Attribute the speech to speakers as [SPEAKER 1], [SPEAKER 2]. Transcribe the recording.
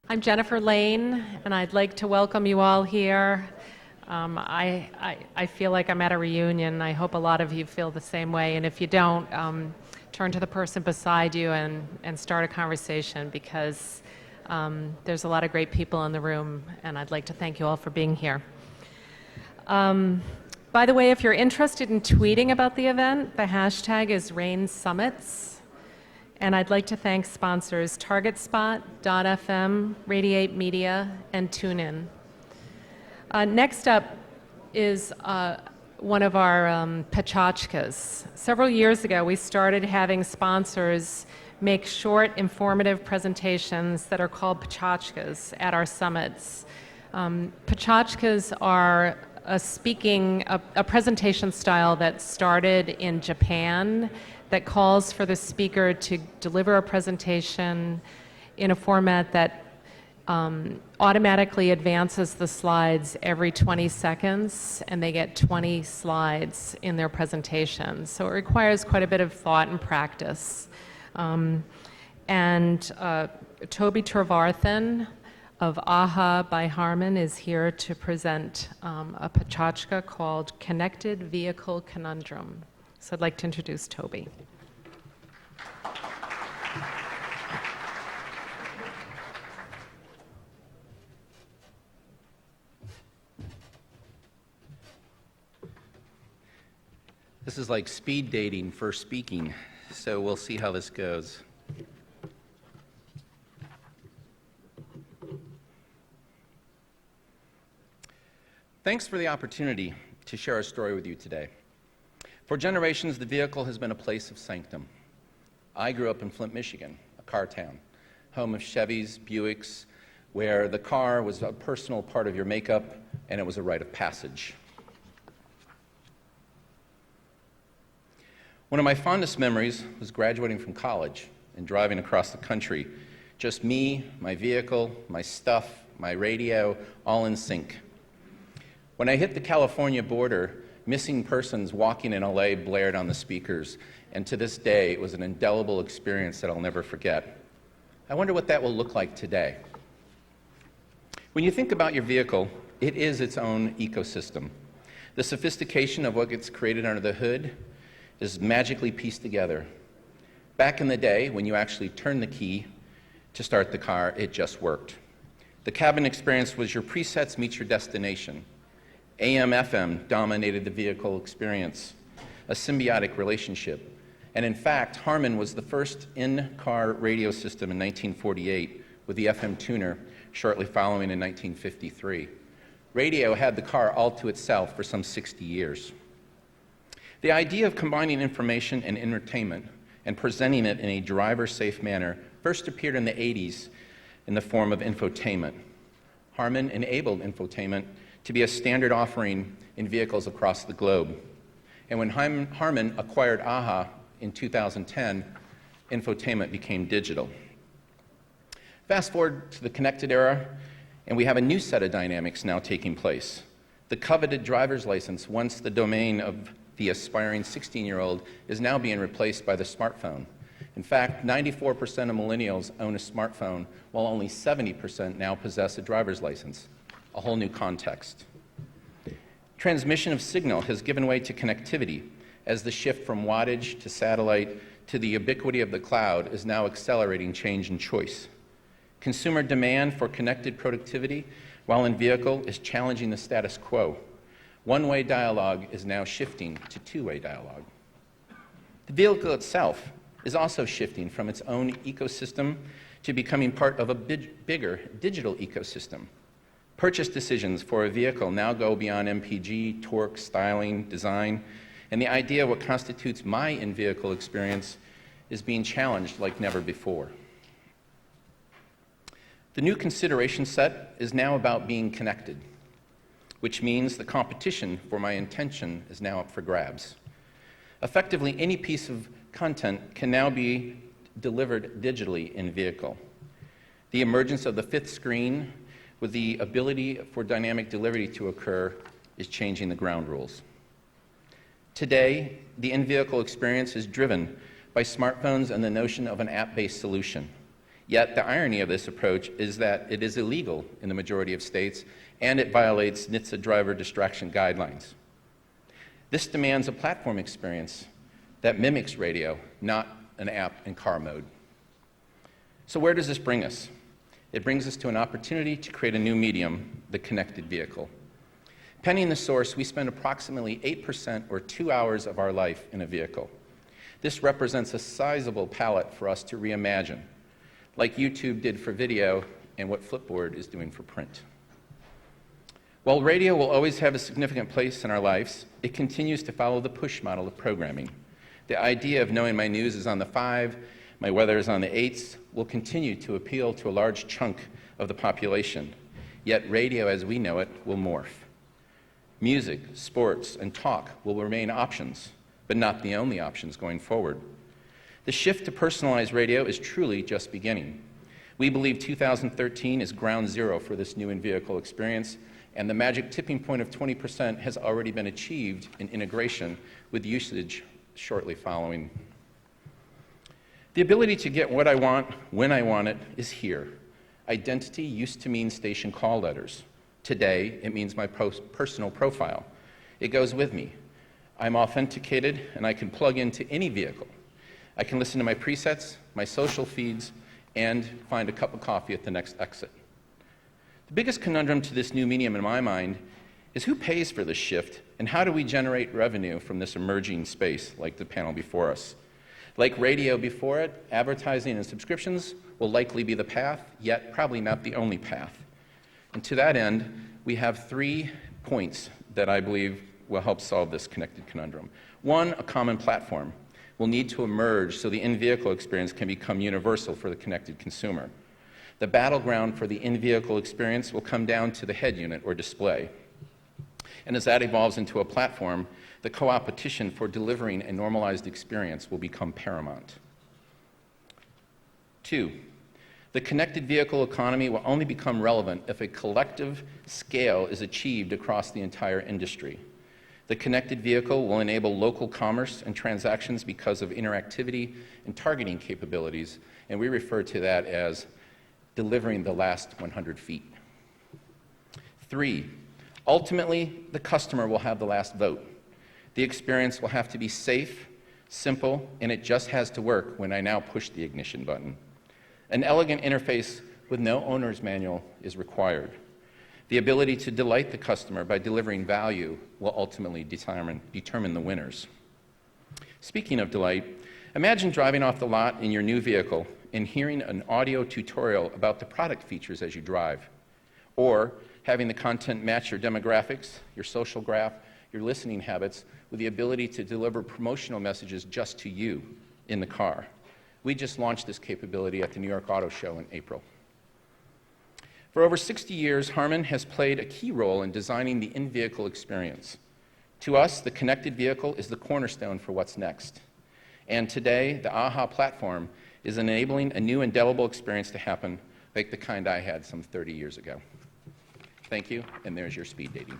[SPEAKER 1] I'm Jennifer Lane, and I'd like to welcome you all here. I feel like I'm at a reunion. I hope a lot of you feel the same way, and if you don't, turn to the person beside you and start a conversation, because there's a lot of great people in the room, and I'd like to thank you all for being here. By the way, if you're interested in tweeting about the event, the hashtag is RainSummits. And I'd like to thank sponsors TargetSpot, .fm, Radiate Media, and TuneIn. Next up is one of our Pechachkas. Several years ago, we started having sponsors make short, informative presentations that are called Pechachkas at our summits. Pechachkas are a presentation style that started in Japan that calls for the speaker to deliver a presentation in a format that automatically advances the slides every 20 seconds, and they get 20 slides in their presentation. So it requires quite a bit of thought and practice. Toby Trevarthen of AHA by Harman is here to present a Pechachka called Connected Vehicle Conundrum. So I'd like to introduce Toby.
[SPEAKER 2] This is like speed dating for speaking, so we'll see how this goes. Thanks for the opportunity to share our story with you today. For generations, the vehicle has been a place of sanctum. I grew up in Flint, Michigan, a car town, home of Chevys, Buicks, where the car was a personal part of your makeup and it was a rite of passage. One of my fondest memories was graduating from college and driving across the country. Just me, my vehicle, my stuff, my radio, all in sync. When I hit the California border, Missing Persons Walking in LA blared on the speakers, and to this day, it was an indelible experience that I'll never forget. I wonder what that will look like today. When you think about your vehicle, it is its own ecosystem. The sophistication of what gets created under the hood is magically pieced together. Back in the day, when you actually turned the key to start the car, it just worked. The cabin experience was your presets meets your destination. AM/FM dominated the vehicle experience, a symbiotic relationship. And in fact, Harman was the first in-car radio system in 1948 with the FM tuner shortly following in 1953. Radio had the car all to itself for some 60 years. The idea of combining information and entertainment and presenting it in a driver-safe manner first appeared in the 80s in the form of infotainment. Harman enabled infotainment to be a standard offering in vehicles across the globe. And when Harman acquired AHA in 2010, infotainment became digital. Fast forward to the connected era, and we have a new set of dynamics now taking place. The coveted driver's license, once the domain of the aspiring 16-year-old, is now being replaced by the smartphone. In fact, 94% of millennials own a smartphone, while only 70% now possess a driver's license. A whole new context. Transmission of signal has given way to connectivity, as the shift from wattage to satellite to the ubiquity of the cloud is now accelerating change and choice. Consumer demand for connected productivity while in vehicle is challenging the status quo. One-way dialogue is now shifting to two-way dialogue. The vehicle itself is also shifting from its own ecosystem to becoming part of a bigger digital ecosystem. Purchase decisions for a vehicle now go beyond MPG, torque, styling, design, and the idea of what constitutes my in-vehicle experience is being challenged like never before. The new consideration set is now about being connected, which means the competition for my intention is now up for grabs. Effectively, any piece of content can now be delivered digitally in vehicle. The emergence of the fifth screen with the ability for dynamic delivery to occur is changing the ground rules. Today, the in-vehicle experience is driven by smartphones and the notion of an app-based solution. Yet the irony of this approach is that it is illegal in the majority of states, and it violates NHTSA driver distraction guidelines. This demands a platform experience that mimics radio, not an app in car mode. So where does this bring us? It brings us to an opportunity to create a new medium, the connected vehicle. Pending the source, we spend approximately 8% or 2 hours of our life in a vehicle. This represents a sizable palette for us to reimagine, like YouTube did for video and what Flipboard is doing for print. While radio will always have a significant place in our lives, it continues to follow the push model of programming. The idea of knowing my news is on the 5, my weather is on the 8s, will continue to appeal to a large chunk of the population. Yet radio as we know it will morph. Music, sports, and talk will remain options, but not the only options going forward. The shift to personalized radio is truly just beginning. We believe 2013 is ground zero for this new in-vehicle experience, and the magic tipping point of 20% has already been achieved in integration with usage shortly following. The ability to get what I want, when I want it, is here. Identity used to mean station call letters. Today, it means my personal profile. It goes with me. I'm authenticated, and I can plug into any vehicle. I can listen to my presets, my social feeds, and find a cup of coffee at the next exit. The biggest conundrum to this new medium in my mind is who pays for this shift, and how do we generate revenue from this emerging space like the panel before us? Like radio before it, advertising and subscriptions will likely be the path, yet probably not the only path. And to that end, we have 3 points that I believe will help solve this connected conundrum. 1, a common platform will need to emerge so the in-vehicle experience can become universal for the connected consumer. The battleground for the in-vehicle experience will come down to the head unit or display. And as that evolves into a platform, the co-opetition for delivering a normalized experience will become paramount. 2, the connected vehicle economy will only become relevant if a collective scale is achieved across the entire industry. The connected vehicle will enable local commerce and transactions because of interactivity and targeting capabilities, and we refer to that as delivering the last 100 feet. 3, ultimately, the customer will have the last vote. The experience will have to be safe, simple, and it just has to work when I now push the ignition button. An elegant interface with no owner's manual is required. The ability to delight the customer by delivering value will ultimately determine the winners. Speaking of delight, imagine driving off the lot in your new vehicle and hearing an audio tutorial about the product features as you drive, or having the content match your demographics, your social graph, your listening habits, with the ability to deliver promotional messages just to you in the car. We just launched this capability at the New York Auto Show in April. For over 60 years, Harman has played a key role in designing the in-vehicle experience. To us, the connected vehicle is the cornerstone for what's next. And today, the AHA platform is enabling a new indelible experience to happen like the kind I had some 30 years ago. Thank you, and there's your speed dating.